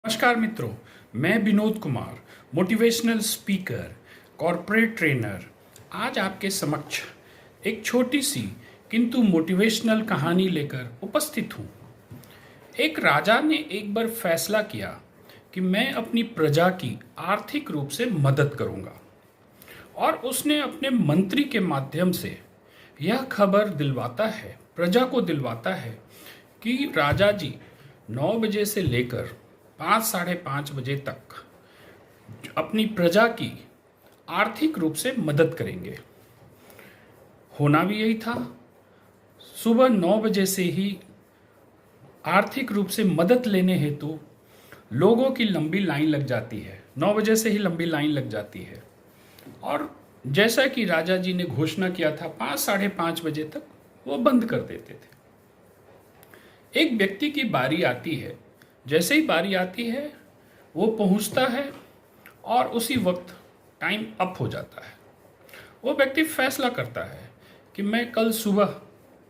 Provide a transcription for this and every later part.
नमस्कार मित्रों, मैं Vinod Kumar, motivational speaker, corporate trainer, आज आपके समक्ष एक छोटी सी किंतु मोटिवेशनल कहानी लेकर उपस्थित हूँ। एक राजा ने एक बार फैसला किया कि मैं अपनी प्रजा की आर्थिक रूप से मदद करूँगा और उसने अपने मंत्री के माध्यम से यह खबर दिलवाता है, प्रजा को दिलवाता है कि राजा जी 9 बजे से लेकर 5 साढ़े 5 बजे तक अपनी प्रजा की आर्थिक रूप से मदद करेंगे। होना भी यही था। सुबह 9 बजे से ही आर्थिक रूप से मदद लेने हेतु लोगों की लंबी लाइन लग जाती है। 9 बजे से ही लंबी लाइन लग जाती है और जैसा कि राजा जी ने घोषणा किया था 5 साढ़े 5 बजे तक वो बंद कर देते थे। एक व्यक्ति की बारी आती है, जैसे ही बारी आती है वो पहुंचता है और उसी वक्त टाइम अप हो जाता है। वो व्यक्ति फैसला करता है कि मैं कल सुबह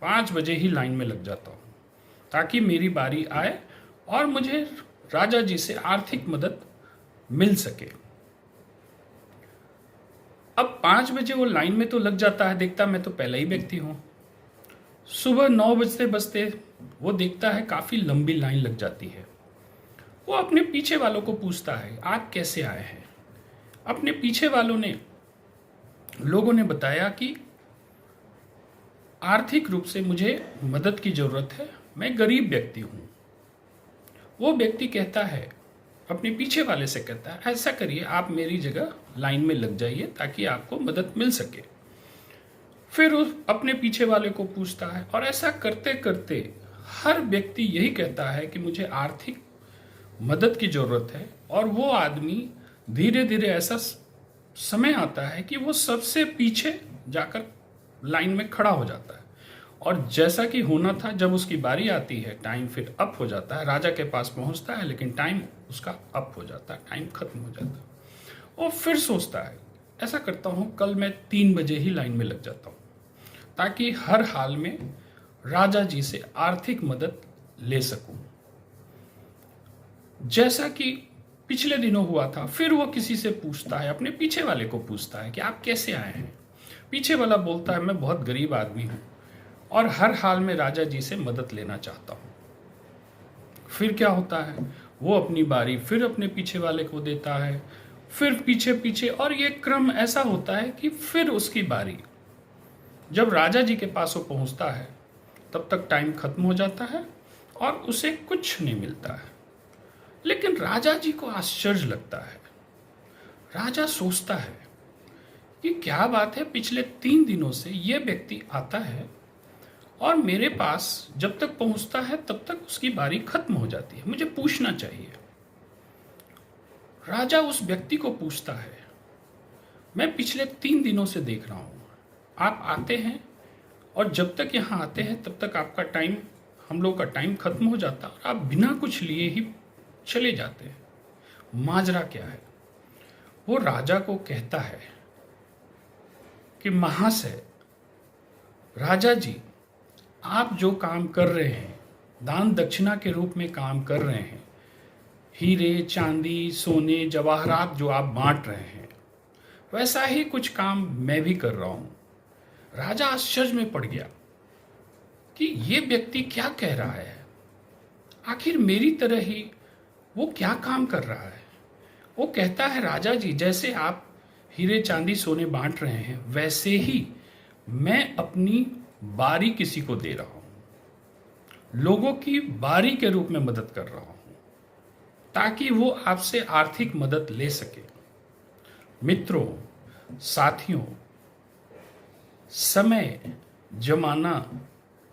5 बजे ही लाइन में लग जाता हूँ ताकि मेरी बारी आए और मुझे राजा जी से आर्थिक मदद मिल सके। अब 5 बजे वो लाइन में तो लग जाता है, देखता मैं तो पहला ही व्यक्ति हूँ। सुबह 9 बजते बजते वो देखता है काफ़ी लंबी लाइन लग जाती है। वो अपने पीछे वालों को पूछता है, आप कैसे आए हैं? अपने पीछे वालों ने लोगों ने बताया कि आर्थिक रूप से मुझे मदद की ज़रूरत है, मैं गरीब व्यक्ति हूँ। वो व्यक्ति कहता है, अपने पीछे वाले से कहता है, ऐसा करिए आप मेरी जगह लाइन में लग जाइए ताकि आपको मदद मिल सके। फिर उस अपने पीछे वाले को पूछता है और ऐसा करते करते हर व्यक्ति यही कहता है कि मुझे आर्थिक मदद की ज़रूरत है और वो आदमी धीरे धीरे ऐसा समय आता है कि वो सबसे पीछे जाकर लाइन में खड़ा हो जाता है और जैसा कि होना था जब उसकी बारी आती है टाइम फिर अप हो जाता है। राजा के पास पहुंचता है लेकिन टाइम उसका अप हो जाता है, टाइम खत्म हो जाता है। वो फिर सोचता है ऐसा करता हूँ कल मैं 3 बजे ही लाइन में लग जाता हूँ ताकि हर हाल में राजा जी से आर्थिक मदद ले सकूं। जैसा कि पिछले दिनों हुआ था, फिर वो किसी से पूछता है, अपने पीछे वाले को पूछता है कि आप कैसे आए हैं? पीछे वाला बोलता है मैं बहुत गरीब आदमी हूं और हर हाल में राजा जी से मदद लेना चाहता हूं। फिर क्या होता है, वो अपनी बारी फिर अपने पीछे वाले को देता है, फिर पीछे पीछे, और ये क्रम ऐसा होता है कि फिर उसकी बारी जब राजा जी के पास वो पहुंचता है तब तक टाइम खत्म हो जाता है और उसे कुछ नहीं मिलता है। लेकिन राजा जी को आश्चर्य लगता है। राजा सोचता है कि क्या बात है, पिछले 3 दिनों से ये व्यक्ति आता है और मेरे पास जब तक पहुंचता है तब तक उसकी बारी खत्म हो जाती है, मुझे पूछना चाहिए। राजा उस व्यक्ति को पूछता है, मैं पिछले 3 दिनों से देख रहा हूं आप आते हैं और जब तक यहाँ आते हैं तब तक आपका टाइम, हम लोग का टाइम खत्म हो जाता और आप बिना कुछ लिए ही चले जाते हैं, माजरा क्या है? वो राजा को कहता है कि महाशय, राजा जी, आप जो काम कर रहे हैं, दान दक्षिणा के रूप में काम कर रहे हैं, हीरे चांदी सोने जवाहरात जो आप बांट रहे हैं, वैसा ही कुछ काम मैं भी कर रहा हूं। राजा आश्चर्य में पड़ गया कि ये व्यक्ति क्या कह रहा है, आखिर मेरी तरह ही वो क्या काम कर रहा है। वो कहता है, राजा जी, जैसे आप हीरे चांदी सोने बांट रहे हैं वैसे ही मैं अपनी बारी किसी को दे रहा हूं, लोगों की बारी के रूप में मदद कर रहा हूं ताकि वो आपसे आर्थिक मदद ले सके। मित्रों, साथियों, समय जमाना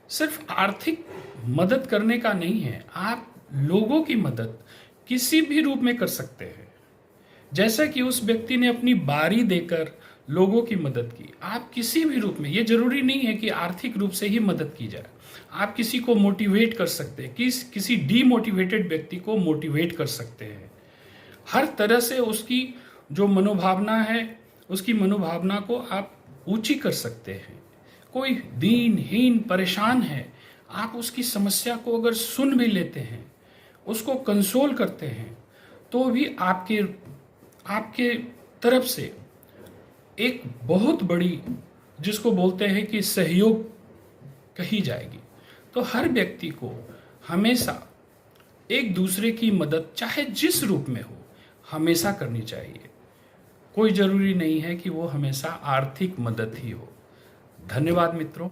सिर्फ आर्थिक मदद करने का नहीं है, आप लोगों की मदद किसी भी रूप में कर सकते हैं। जैसा कि उस व्यक्ति ने अपनी बारी देकर लोगों की मदद की, आप किसी भी रूप में, ये जरूरी नहीं है कि आर्थिक रूप से ही मदद की जाए, आप किसी को मोटिवेट कर सकते हैं, किसी डीमोटिवेटेड व्यक्ति को मोटिवेट कर सकते हैं। हर तरह से उसकी जो मनोभावना है, उसकी मनोभावना को आप ऊंची कर सकते हैं। कोई दीनहीन परेशान है, आप उसकी समस्या को अगर सुन भी लेते हैं, उसको कंसोल करते हैं, तो भी आपके आपके तरफ से एक बहुत बड़ी, जिसको बोलते हैं कि सहयोग कही जाएगी। तो हर व्यक्ति को हमेशा एक दूसरे की मदद चाहे जिस रूप में हो हमेशा करनी चाहिए। कोई ज़रूरी नहीं है कि वो हमेशा आर्थिक मदद ही हो। धन्यवाद मित्रों।